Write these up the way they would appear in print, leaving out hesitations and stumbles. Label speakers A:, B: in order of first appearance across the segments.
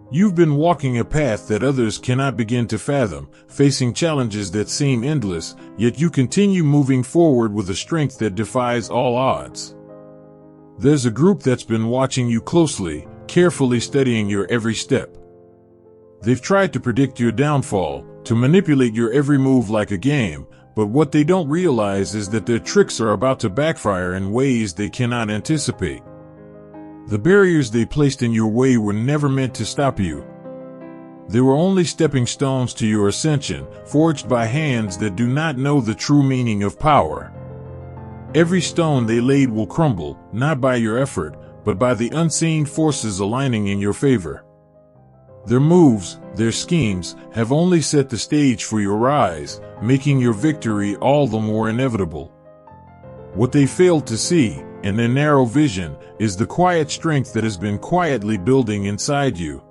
A: You've been walking a path that others cannot begin to fathom, facing challenges that seem endless, yet you continue moving forward with a strength that defies all odds. There's a group that's been watching you closely, carefully studying your every step. They've tried to predict your downfall, to manipulate your every move like a game, but what they don't realize is that their tricks are about to backfire in ways they cannot anticipate. The barriers they placed in your way were never meant to stop you. They were only stepping stones to your ascension, forged by hands that do not know the true meaning of power. Every stone they laid will crumble, not by your effort, but by the unseen forces aligning in your favor. Their moves, their schemes, have only set the stage for your rise, making your victory all the more inevitable. What they failed to see, in their narrow vision, is the quiet strength that has been quietly building inside you.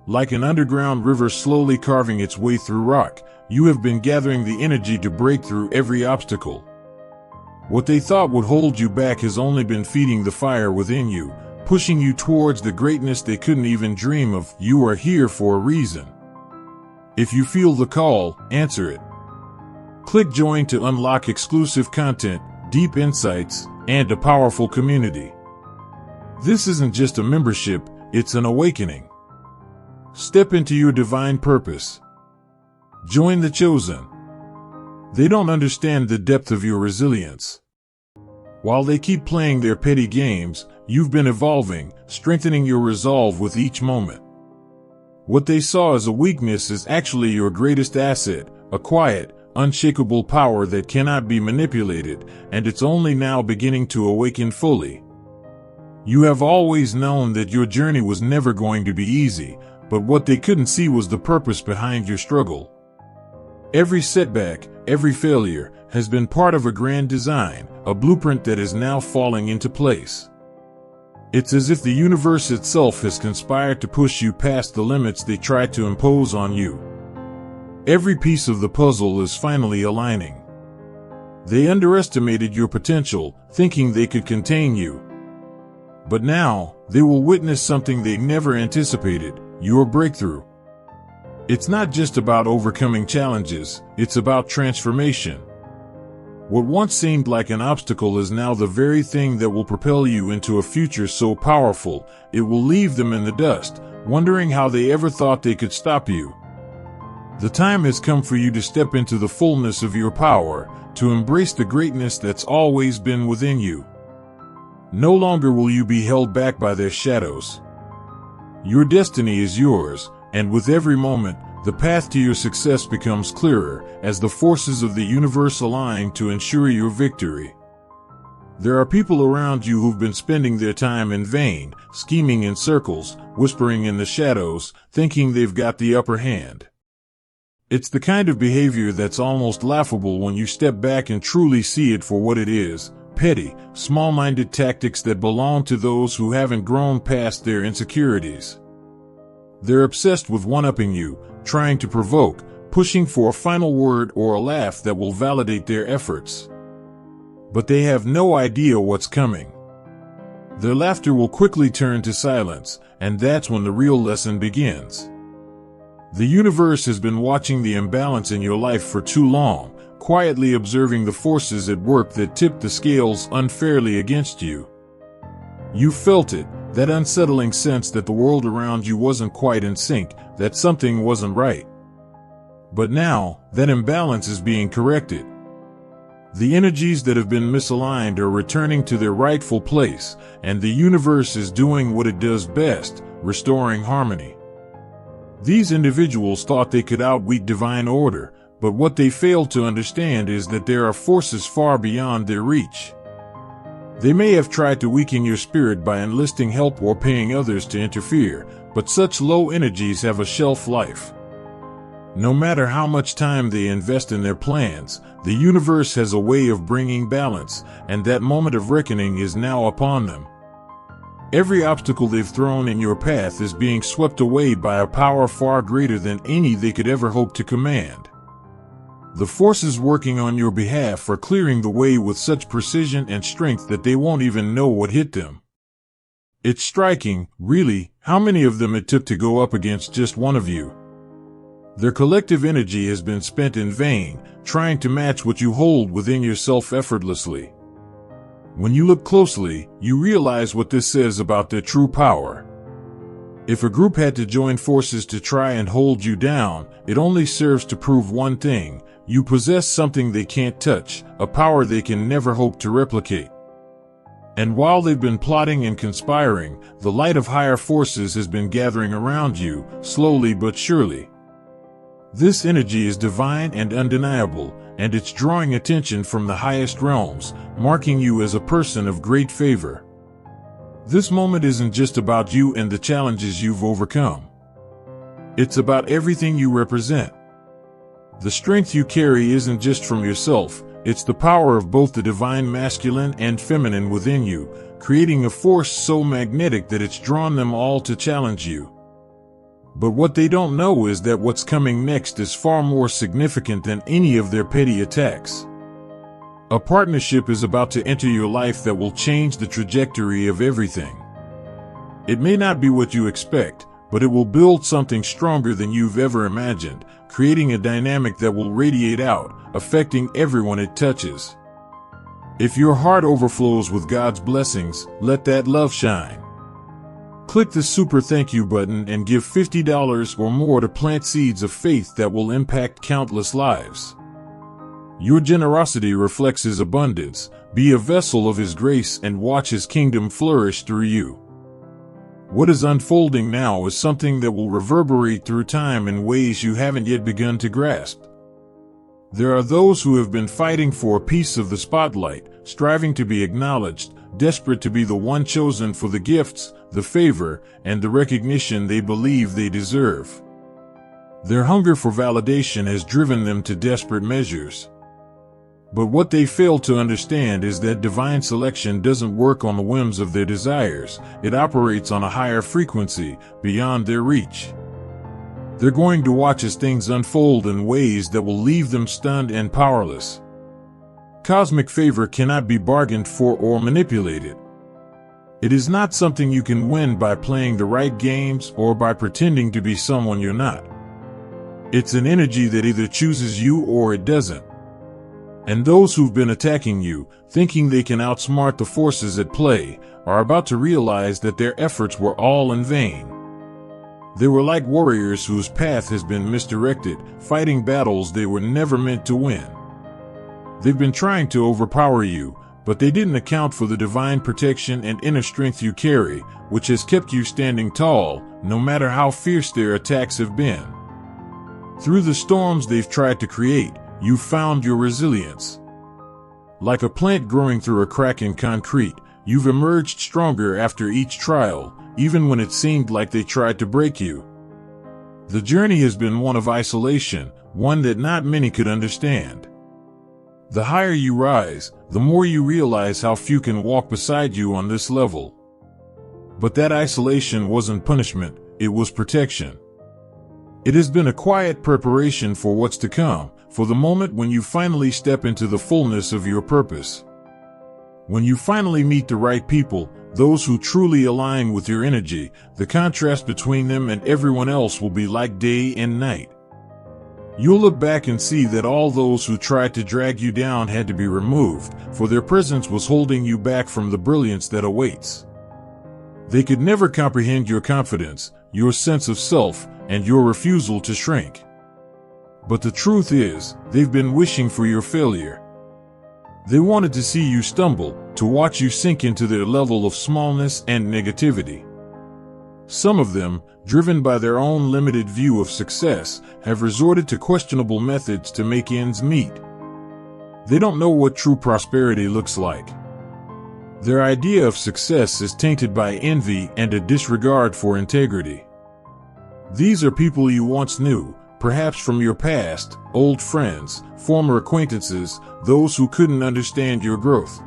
A: Like an underground river slowly carving its way through rock, you have been gathering the energy to break through every obstacle. What they thought would hold you back has only been feeding the fire within you, pushing you towards the greatness they couldn't even dream of. You are here for a reason. If you feel the call, answer it. Click join to unlock exclusive content, deep insights, and a powerful community. This isn't just a membership, it's an awakening. Step into your divine purpose. Join the chosen. They don't understand the depth of your resilience. While they keep playing their petty games, you've been evolving, strengthening your resolve with each moment. What they saw as a weakness is actually your greatest asset, a quiet, unshakable power that cannot be manipulated, and it's only now beginning to awaken fully. You have always known that your journey was never going to be easy, but what they couldn't see was the purpose behind your struggle. Every setback, every failure, has been part of a grand design, a blueprint that is now falling into place. It's as if the universe itself has conspired to push you past the limits they tried to impose on you. Every piece of the puzzle is finally aligning. They underestimated your potential, thinking they could contain you. But now, they will witness something they never anticipated, your breakthrough. It's not just about overcoming challenges, it's about transformation. What once seemed like an obstacle is now the very thing that will propel you into a future so powerful, it will leave them in the dust, wondering how they ever thought they could stop you. The time has come for you to step into the fullness of your power, to embrace the greatness that's always been within you. No longer will you be held back by their shadows. Your destiny is yours, and with every moment, the path to your success becomes clearer as the forces of the universe align to ensure your victory. There are people around you who've been spending their time in vain, scheming in circles, whispering in the shadows, thinking they've got the upper hand. It's the kind of behavior that's almost laughable when you step back and truly see it for what it is: petty, small-minded tactics that belong to those who haven't grown past their insecurities. They're obsessed with one-upping you, trying to provoke, pushing for a final word or a laugh that will validate their efforts. But they have no idea what's coming. Their laughter will quickly turn to silence, and that's when the real lesson begins. The universe has been watching the imbalance in your life for too long, quietly observing the forces at work that tip the scales unfairly against you. You felt it, that unsettling sense that the world around you wasn't quite in sync, that something wasn't right. But now, that imbalance is being corrected. The energies that have been misaligned are returning to their rightful place, and the universe is doing what it does best, restoring harmony. These individuals thought they could outwit divine order, but what they failed to understand is that there are forces far beyond their reach. They may have tried to weaken your spirit by enlisting help or paying others to interfere, but such low energies have a shelf life. No matter how much time they invest in their plans, the universe has a way of bringing balance, and that moment of reckoning is now upon them. Every obstacle they've thrown in your path is being swept away by a power far greater than any they could ever hope to command. The forces working on your behalf are clearing the way with such precision and strength that they won't even know what hit them. It's striking, really, how many of them it took to go up against just one of you. Their collective energy has been spent in vain, trying to match what you hold within yourself effortlessly. When you look closely, you realize what this says about their true power. If a group had to join forces to try and hold you down, it only serves to prove one thing: you possess something they can't touch, a power they can never hope to replicate. And while they've been plotting and conspiring, the light of higher forces has been gathering around you, slowly but surely. This energy is divine and undeniable, and it's drawing attention from the highest realms, marking you as a person of great favor. This moment isn't just about you and the challenges you've overcome. It's about everything you represent. The strength you carry isn't just from yourself, it's the power of both the divine masculine and feminine within you, creating a force so magnetic that it's drawn them all to challenge you. But what they don't know is that what's coming next is far more significant than any of their petty attacks. A partnership is about to enter your life that will change the trajectory of everything. It may not be what you expect, but it will build something stronger than you've ever imagined, creating a dynamic that will radiate out, affecting everyone it touches. If your heart overflows with God's blessings, let that love shine. Click the super thank you button and give $50 or more to plant seeds of faith that will impact countless lives. Your generosity reflects His abundance. Be a vessel of His grace and watch His kingdom flourish through you. What is unfolding now is something that will reverberate through time in ways you haven't yet begun to grasp. There are those who have been fighting for a piece of the spotlight, striving to be acknowledged, desperate to be the one chosen for the gifts, the favor, and the recognition they believe they deserve. Their hunger for validation has driven them to desperate measures. But what they fail to understand is that divine selection doesn't work on the whims of their desires. It operates on a higher frequency, beyond their reach. They're going to watch as things unfold in ways that will leave them stunned and powerless. Cosmic favor cannot be bargained for or manipulated. It is not something you can win by playing the right games or by pretending to be someone you're not. It's an energy that either chooses you or it doesn't. And those who've been attacking you, thinking they can outsmart the forces at play, are about to realize that their efforts were all in vain. They were like warriors whose path has been misdirected, fighting battles they were never meant to win. They've been trying to overpower you, but they didn't account for the divine protection and inner strength you carry, which has kept you standing tall, no matter how fierce their attacks have been. Through the storms they've tried to create, you've found your resilience. Like a plant growing through a crack in concrete, you've emerged stronger after each trial, even when it seemed like they tried to break you. The journey has been one of isolation, one that not many could understand. The higher you rise, the more you realize how few can walk beside you on this level. But that isolation wasn't punishment, it was protection. It has been a quiet preparation for what's to come, for the moment when you finally step into the fullness of your purpose. When you finally meet the right people, those who truly align with your energy, the contrast between them and everyone else will be like day and night. You'll look back and see that all those who tried to drag you down had to be removed, for their presence was holding you back from the brilliance that awaits. They could never comprehend your confidence, your sense of self, and your refusal to shrink. But the truth is, they've been wishing for your failure. They wanted to see you stumble, to watch you sink into their level of smallness and negativity. Some of them, driven by their own limited view of success, have resorted to questionable methods to make ends meet. They don't know what true prosperity looks like. Their idea of success is tainted by envy and a disregard for integrity. These are people you once knew, perhaps from your past, old friends, former acquaintances, those who couldn't understand your growth.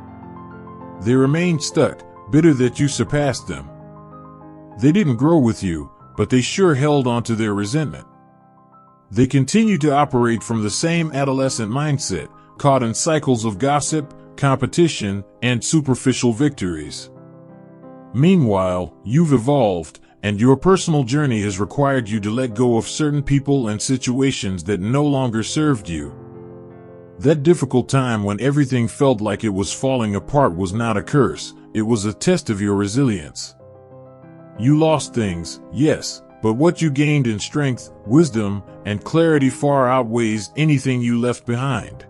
A: They remained stuck, bitter that you surpassed them. They didn't grow with you, but they sure held on to their resentment. They continue to operate from the same adolescent mindset, caught in cycles of gossip, competition, and superficial victories. Meanwhile, you've evolved, and your personal journey has required you to let go of certain people and situations that no longer served you. That difficult time when everything felt like it was falling apart was not a curse, it was a test of your resilience. You lost things, yes, but what you gained in strength, wisdom, and clarity far outweighs anything you left behind.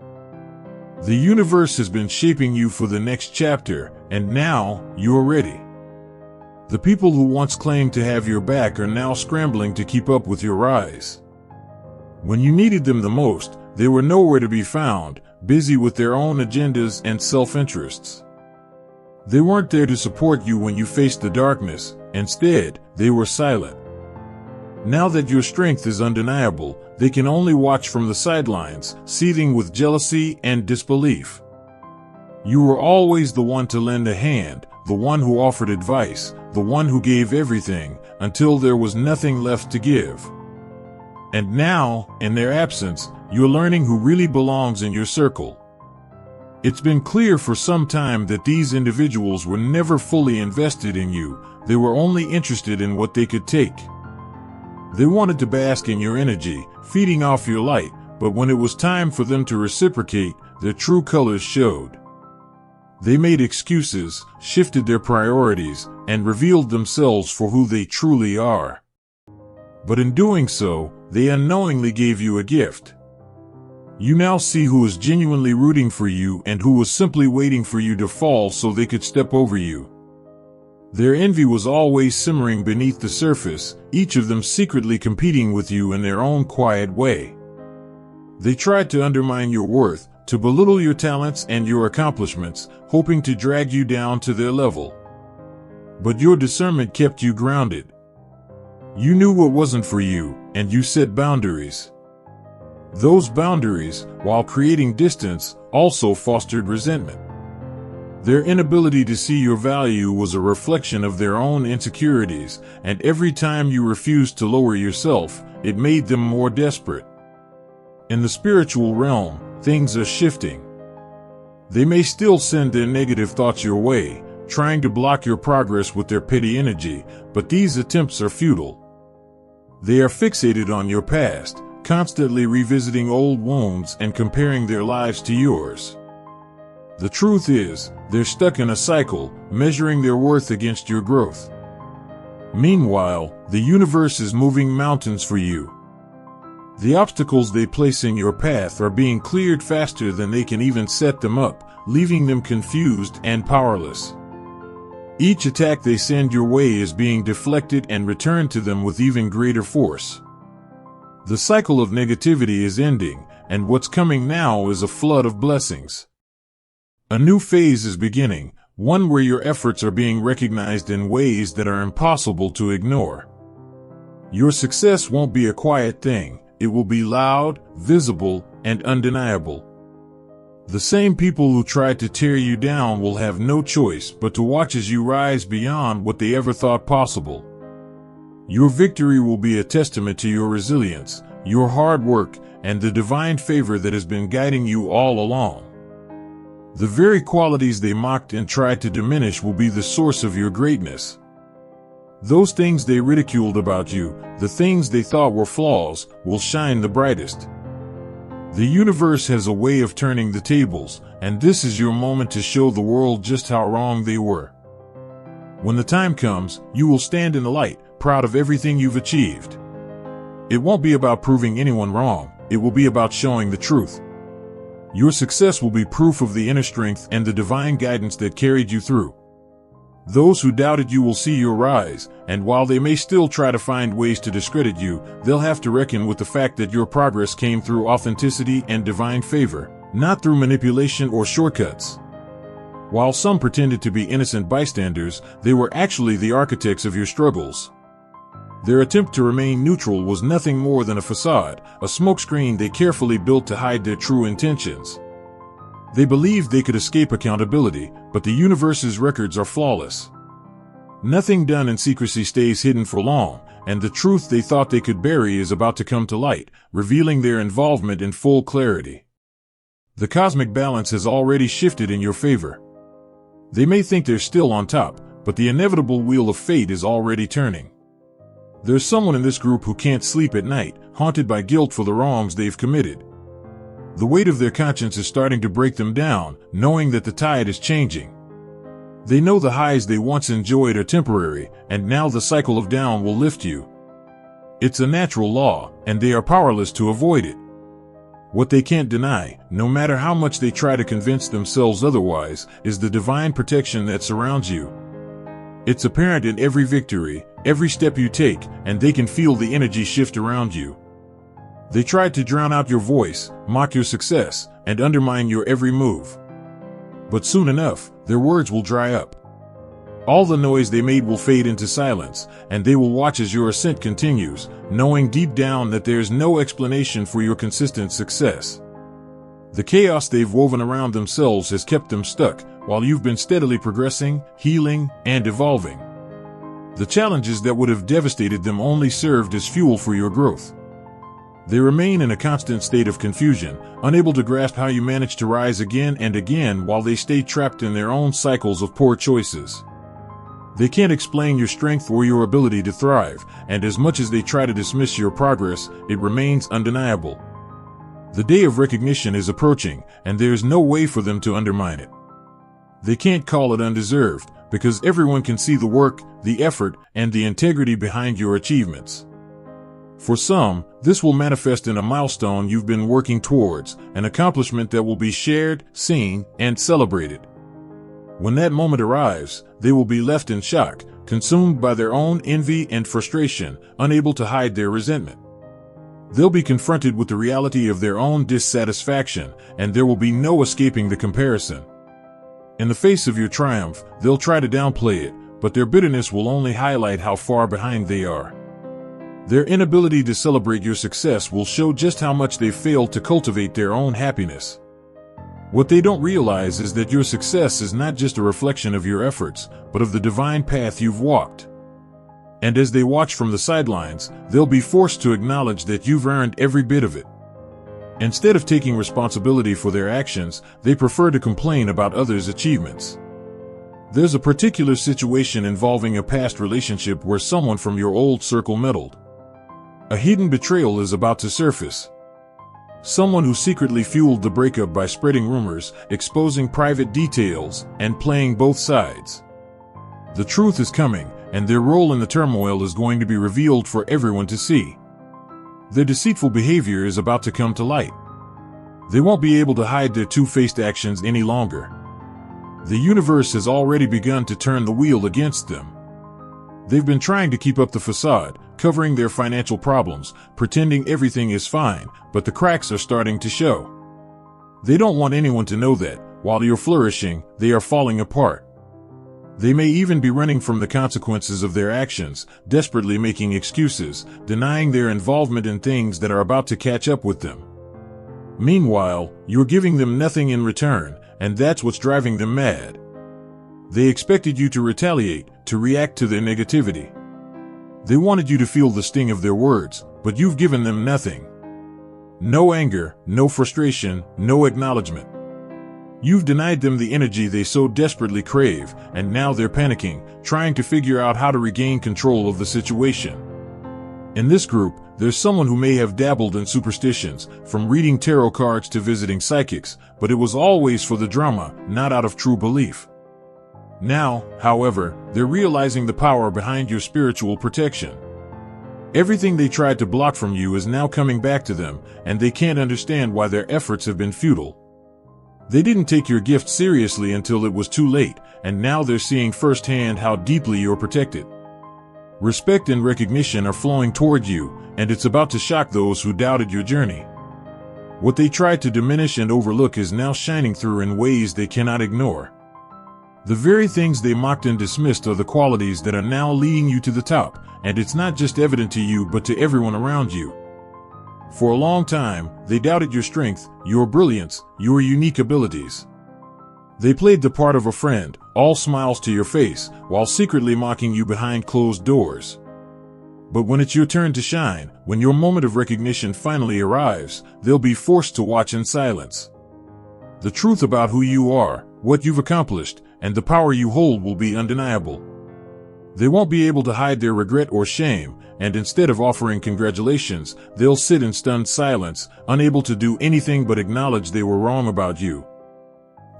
A: The universe has been shaping you for the next chapter, and now, you're ready. The people who once claimed to have your back are now scrambling to keep up with your rise. When you needed them the most, they were nowhere to be found, busy with their own agendas and self-interests. They weren't there to support you when you faced the darkness. Instead, they were silent. Now that your strength is undeniable, they can only watch from the sidelines, seething with jealousy and disbelief. You were always the one to lend a hand, the one who offered advice, the one who gave everything, until there was nothing left to give. And now, in their absence, you're learning who really belongs in your circle. It's been clear for some time that these individuals were never fully invested in you, they were only interested in what they could take. They wanted to bask in your energy, feeding off your light, but when it was time for them to reciprocate, their true colors showed. They made excuses, shifted their priorities, and revealed themselves for who they truly are. But in doing so, they unknowingly gave you a gift. You now see who is genuinely rooting for you and who was simply waiting for you to fall so they could step over you. Their envy was always simmering beneath the surface, each of them secretly competing with you in their own quiet way. They tried to undermine your worth, to belittle your talents and your accomplishments, hoping to drag you down to their level. But your discernment kept you grounded. You knew what wasn't for you, and you set boundaries. Those boundaries, while creating distance, also fostered resentment. Their inability to see your value was a reflection of their own insecurities, and every time you refused to lower yourself, it made them more desperate. In the spiritual realm, things are shifting. They may still send their negative thoughts your way, trying to block your progress with their petty energy, but these attempts are futile. They are fixated on your past, constantly revisiting old wounds and comparing their lives to yours. The truth is, they're stuck in a cycle, measuring their worth against your growth. Meanwhile, the universe is moving mountains for you. The obstacles they place in your path are being cleared faster than they can even set them up, leaving them confused and powerless. Each attack they send your way is being deflected and returned to them with even greater force. The cycle of negativity is ending, and what's coming now is a flood of blessings. A new phase is beginning, one where your efforts are being recognized in ways that are impossible to ignore. Your success won't be a quiet thing, it will be loud, visible, and undeniable. The same people who tried to tear you down will have no choice but to watch as you rise beyond what they ever thought possible. Your victory will be a testament to your resilience, your hard work, and the divine favor that has been guiding you all along. The very qualities they mocked and tried to diminish will be the source of your greatness. Those things they ridiculed about you, the things they thought were flaws, will shine the brightest. The universe has a way of turning the tables, and this is your moment to show the world just how wrong they were. When the time comes, you will stand in the light, proud of everything you've achieved. It won't be about proving anyone wrong, it will be about showing the truth. Your success will be proof of the inner strength and the divine guidance that carried you through. Those who doubted you will see your rise, and while they may still try to find ways to discredit you, they'll have to reckon with the fact that your progress came through authenticity and divine favor, not through manipulation or shortcuts. While some pretended to be innocent bystanders, they were actually the architects of your struggles. Their attempt to remain neutral was nothing more than a facade, a smokescreen they carefully built to hide their true intentions. They believed they could escape accountability, but the universe's records are flawless. Nothing done in secrecy stays hidden for long, and the truth they thought they could bury is about to come to light, revealing their involvement in full clarity. The cosmic balance has already shifted in your favor. They may think they're still on top, but the inevitable wheel of fate is already turning. There's someone in this group who can't sleep at night, haunted by guilt for the wrongs they've committed. The weight of their conscience is starting to break them down, knowing that the tide is changing. They know the highs they once enjoyed are temporary, and now the cycle of down will lift you. It's a natural law, and they are powerless to avoid it. What they can't deny, no matter how much they try to convince themselves otherwise, is the divine protection that surrounds you. It's apparent in every victory, every step you take, and they can feel the energy shift around you. They tried to drown out your voice, mock your success, and undermine your every move. But soon enough, their words will dry up. All the noise they made will fade into silence, and they will watch as your ascent continues, knowing deep down that there's no explanation for your consistent success. The chaos they've woven around themselves has kept them stuck, while you've been steadily progressing, healing, and evolving. The challenges that would have devastated them only served as fuel for your growth. They remain in a constant state of confusion, unable to grasp how you manage to rise again and again while they stay trapped in their own cycles of poor choices. They can't explain your strength or your ability to thrive, and as much as they try to dismiss your progress, it remains undeniable. The day of recognition is approaching, and there's no way for them to undermine it. They can't call it undeserved, because everyone can see the work, the effort, and the integrity behind your achievements. For some, this will manifest in a milestone you've been working towards, an accomplishment that will be shared, seen, and celebrated. When that moment arrives, they will be left in shock, consumed by their own envy and frustration, unable to hide their resentment. They'll be confronted with the reality of their own dissatisfaction, and there will be no escaping the comparison. In the face of your triumph, they'll try to downplay it, but their bitterness will only highlight how far behind they are. Their inability to celebrate your success will show just how much they've failed to cultivate their own happiness. What they don't realize is that your success is not just a reflection of your efforts, but of the divine path you've walked. And as they watch from the sidelines, they'll be forced to acknowledge that you've earned every bit of it. Instead of taking responsibility for their actions, they prefer to complain about others' achievements. There's a particular situation involving a past relationship where someone from your old circle meddled. A hidden betrayal is about to surface. Someone who secretly fueled the breakup by spreading rumors, exposing private details, and playing both sides. The truth is coming, and their role in the turmoil is going to be revealed for everyone to see. Their deceitful behavior is about to come to light. They won't be able to hide their two-faced actions any longer. The universe has already begun to turn the wheel against them. They've been trying to keep up the facade, covering their financial problems, pretending everything is fine, but the cracks are starting to show. They don't want anyone to know that, while you're flourishing, they are falling apart. They may even be running from the consequences of their actions, desperately making excuses, denying their involvement in things that are about to catch up with them. Meanwhile, you're giving them nothing in return, and that's what's driving them mad. They expected you to retaliate, to react to their negativity. They wanted you to feel the sting of their words, but you've given them nothing. No anger, no frustration, no acknowledgement. You've denied them the energy they so desperately crave, and now they're panicking, trying to figure out how to regain control of the situation. In this group, there's someone who may have dabbled in superstitions, from reading tarot cards to visiting psychics, but it was always for the drama, not out of true belief. Now, however, they're realizing the power behind your spiritual protection. Everything they tried to block from you is now coming back to them, and they can't understand why their efforts have been futile. They didn't take your gift seriously until it was too late, and now they're seeing firsthand how deeply you're protected. Respect and recognition are flowing toward you, and it's about to shock those who doubted your journey. What they tried to diminish and overlook is now shining through in ways they cannot ignore. The very things they mocked and dismissed are the qualities that are now leading you to the top, and it's not just evident to you but to everyone around you. For a long time, they doubted your strength, your brilliance, your unique abilities. They played the part of a friend, all smiles to your face, while secretly mocking you behind closed doors. But when it's your turn to shine, when your moment of recognition finally arrives, they'll be forced to watch in silence. The truth about who you are, what you've accomplished, and the power you hold will be undeniable. They won't be able to hide their regret or shame, and instead of offering congratulations, they'll sit in stunned silence, unable to do anything but acknowledge they were wrong about you.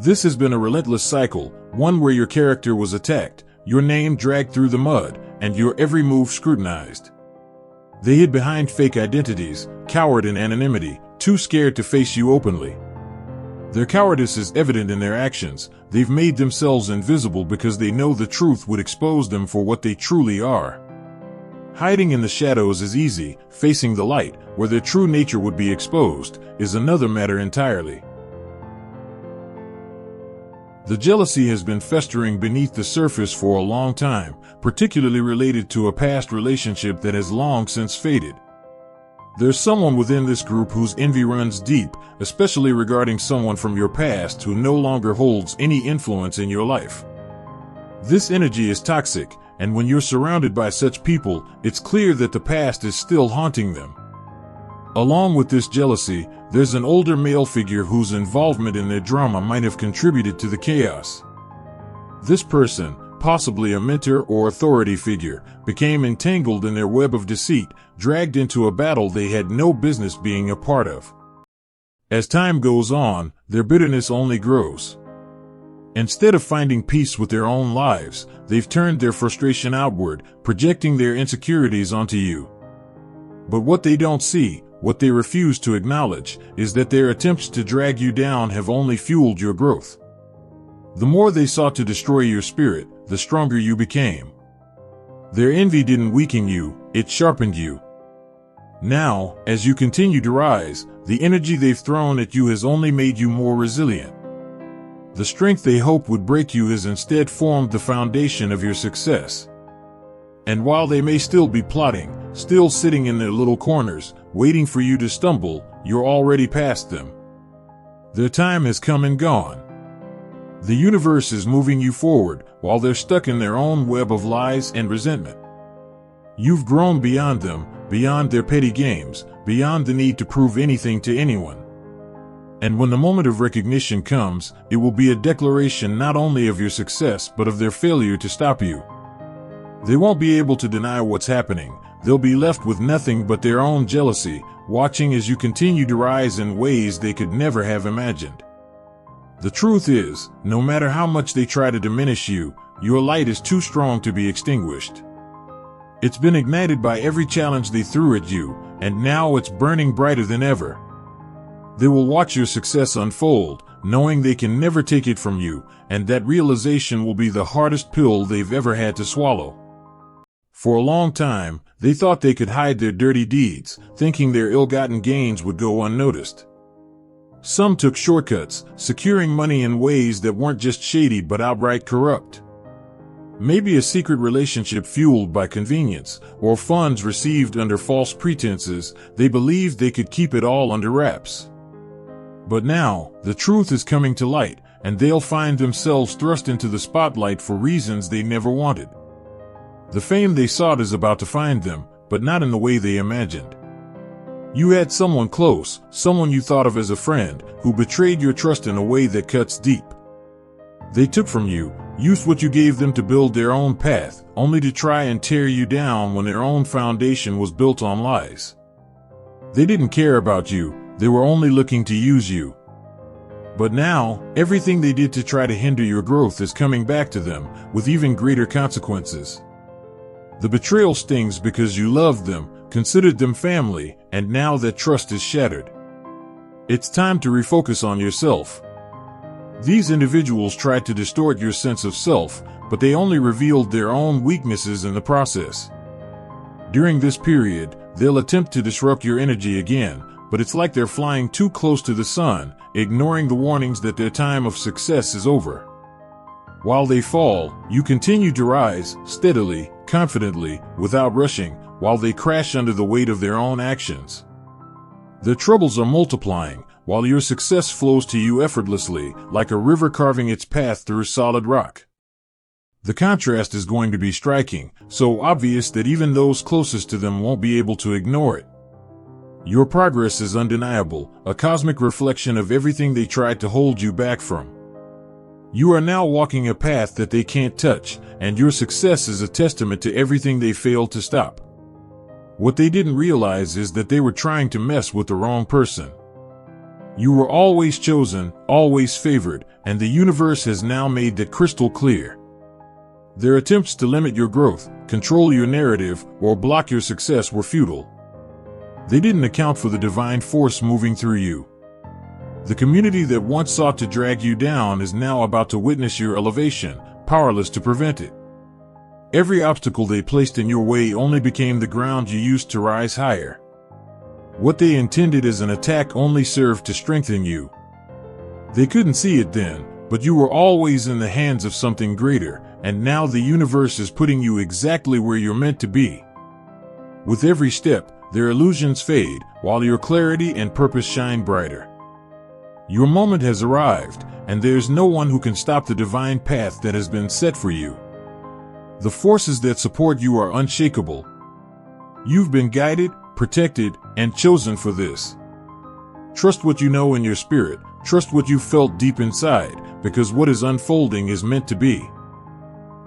A: This has been a relentless cycle, one where your character was attacked, your name dragged through the mud, and your every move scrutinized. They hid behind fake identities, cowered in anonymity, too scared to face you openly. Their cowardice is evident in their actions. They've made themselves invisible because they know the truth would expose them for what they truly are. Hiding in the shadows is easy. Facing the light, where their true nature would be exposed, is another matter entirely. The jealousy has been festering beneath the surface for a long time, particularly related to a past relationship that has long since faded. There's someone within this group whose envy runs deep, especially regarding someone from your past who no longer holds any influence in your life. This energy is toxic, and when you're surrounded by such people, it's clear that the past is still haunting them. Along with this jealousy, there's an older male figure whose involvement in their drama might have contributed to the chaos. This person, possibly a mentor or authority figure, became entangled in their web of deceit, dragged into a battle they had no business being a part of. As time goes on, their bitterness only grows. Instead of finding peace with their own lives, they've turned their frustration outward, projecting their insecurities onto you. But what they don't see, what they refuse to acknowledge, is that their attempts to drag you down have only fueled your growth. The more they sought to destroy your spirit, the stronger you became. Their envy didn't weaken you, it sharpened you. Now, as you continue to rise, the energy they've thrown at you has only made you more resilient. The strength they hoped would break you has instead formed the foundation of your success. And while they may still be plotting, still sitting in their little corners, waiting for you to stumble, you're already past them. Their time has come and gone. The universe is moving you forward, while they're stuck in their own web of lies and resentment. You've grown beyond them, beyond their petty games, beyond the need to prove anything to anyone. And when the moment of recognition comes, it will be a declaration not only of your success but of their failure to stop you. They won't be able to deny what's happening. They'll be left with nothing but their own jealousy, watching as you continue to rise in ways they could never have imagined. The truth is, no matter how much they try to diminish you, your light is too strong to be extinguished. It's been ignited by every challenge they threw at you, and now it's burning brighter than ever. They will watch your success unfold, knowing they can never take it from you, and that realization will be the hardest pill they've ever had to swallow. For a long time, they thought they could hide their dirty deeds, thinking their ill-gotten gains would go unnoticed. Some took shortcuts, securing money in ways that weren't just shady but outright corrupt. Maybe a secret relationship fueled by convenience, or funds received under false pretenses. They believed they could keep it all under wraps. But now, the truth is coming to light, and they'll find themselves thrust into the spotlight for reasons they never wanted. The fame they sought is about to find them, but not in the way they imagined. You had someone close, someone you thought of as a friend, who betrayed your trust in a way that cuts deep. They took from you, used what you gave them to build their own path, only to try and tear you down when their own foundation was built on lies. They didn't care about you, they were only looking to use you. But now, everything they did to try to hinder your growth is coming back to them, with even greater consequences. The betrayal stings because you loved them, considered them family, and now that trust is shattered. It's time to refocus on yourself. These individuals tried to distort your sense of self, but they only revealed their own weaknesses in the process. During this period, they'll attempt to disrupt your energy again, but it's like they're flying too close to the sun, ignoring the warnings that their time of success is over. While they fall, you continue to rise, steadily, confidently, without rushing, while they crash under the weight of their own actions. Their troubles are multiplying, while your success flows to you effortlessly, like a river carving its path through solid rock. The contrast is going to be striking, so obvious that even those closest to them won't be able to ignore it. Your progress is undeniable, a cosmic reflection of everything they tried to hold you back from. You are now walking a path that they can't touch, and your success is a testament to everything they failed to stop. What they didn't realize is that they were trying to mess with the wrong person. You were always chosen, always favored, and the universe has now made that crystal clear. Their attempts to limit your growth, control your narrative, or block your success were futile. They didn't account for the divine force moving through you. The community that once sought to drag you down is now about to witness your elevation, powerless to prevent it. Every obstacle they placed in your way only became the ground you used to rise higher. What they intended as an attack only served to strengthen you. They couldn't see it then, but you were always in the hands of something greater, and now the universe is putting you exactly where you're meant to be. With every step, their illusions fade, while your clarity and purpose shine brighter. Your moment has arrived, and there's no one who can stop the divine path that has been set for you. The forces that support you are unshakable. You've been guided, protected, and chosen for this. Trust what you know in your spirit, trust what you felt deep inside, because what is unfolding is meant to be.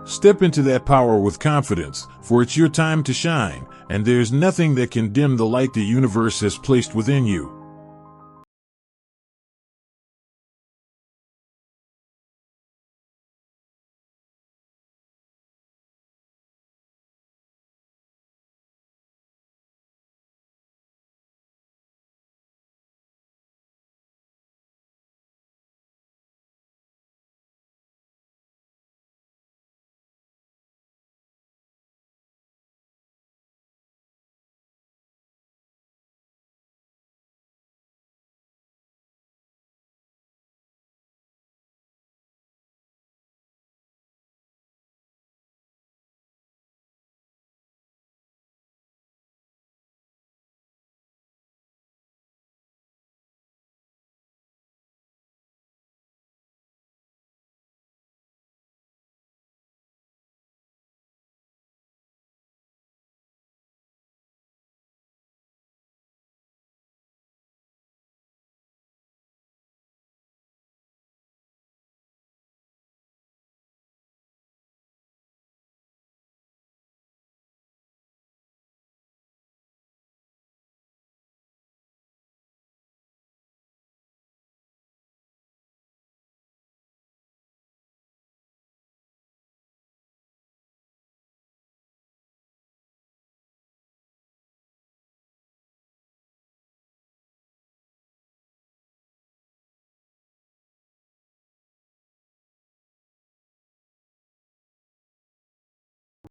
A: Step into that power with confidence, for it's your time to shine, and there's nothing that can dim the light the universe has placed within you.